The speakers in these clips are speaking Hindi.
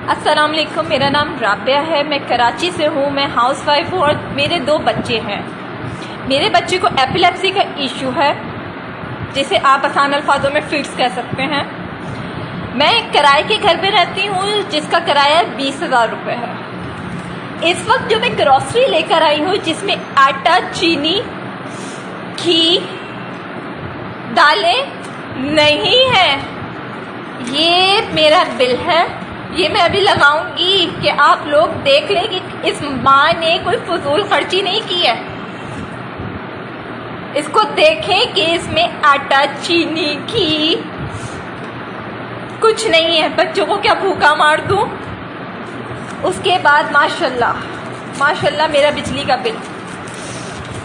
अस्सलाम वालेकुम, मेरा नाम राबिया है। मैं कराची से हूँ। मैं हाउसवाइफ हूँ और मेरे 2 बच्चे हैं। मेरे बच्चे को एपिलेप्सी का इशू है, जिसे आप आसान अल्फाजों में फिट्स कह सकते हैं। मैं किराए के घर पे रहती हूँ, जिसका किराया 20,000 रुपये है। इस वक्त जो मैं ग्रॉसरी लेकर आई हूँ, जिसमें आटा, चीनी, घी, दालें नहीं है, ये मेरा बिल है। ये मैं अभी लगाऊंगी कि आप लोग देख लें कि इस माँ ने कोई फजूल खर्ची नहीं की है। इसको देखें कि इसमें आटा, चीनी, घी कुछ नहीं है। बच्चों को क्या भूखा मार दूं? उसके बाद माशाल्लाह मेरा बिजली का बिल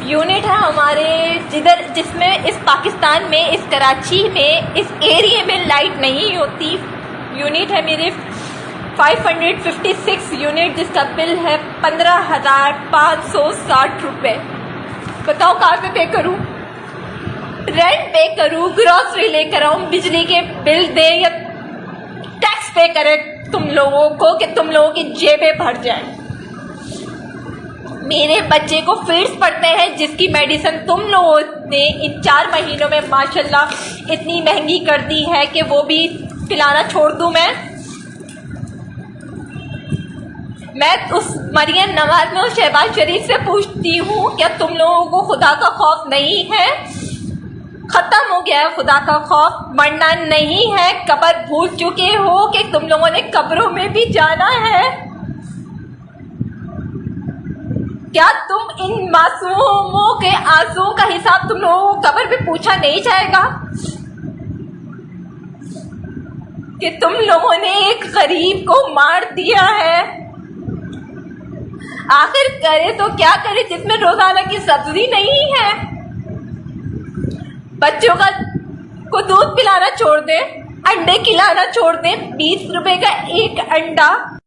यूनिट है हमारे जिसमें इस पाकिस्तान में, इस कराची में, इस एरिया में लाइट नहीं होती। यूनिट है मेरे 556 यूनिट, जिसका बिल है 15,560 रुपये। बताओ कहाँ से पे करूँ? रेंट पे करूँ, ग्रॉसरी लेकर आऊँ, बिजली के बिल दे या टैक्स पे करे तुम लोगों को कि तुम लोगों की जेबें भर जाए। मेरे बच्चे को फिट्स पड़ते हैं, जिसकी मेडिसिन तुम लोगों ने इन 4 महीनों में माशाल्लाह इतनी महंगी कर दी है कि वो भी पिलाना छोड़ दूं। मैं उस मरियम नवाज में, उस शहबाज शरीफ से पूछती हूँ, क्या तुम लोगों को खुदा का खौफ नहीं है? खत्म हो गया है खुदा का खौफ, मरना नहीं है। कब्र भूल चुके हो कि तुम लोगों ने कब्रों में भी जाना है। क्या तुम इन मासूमों के आंसुओं का हिसाब तुम लोगों को कब्र में पूछा नहीं जाएगा कि तुम लोगों ने एक गरीब को मार दिया है? आखिर करे तो क्या करे जिसमें रोजाना की सब्जी नहीं है? बच्चों को दूध पिलाना छोड़ दे, अंडे खिलाना छोड़ दे। 20 रुपए का एक अंडा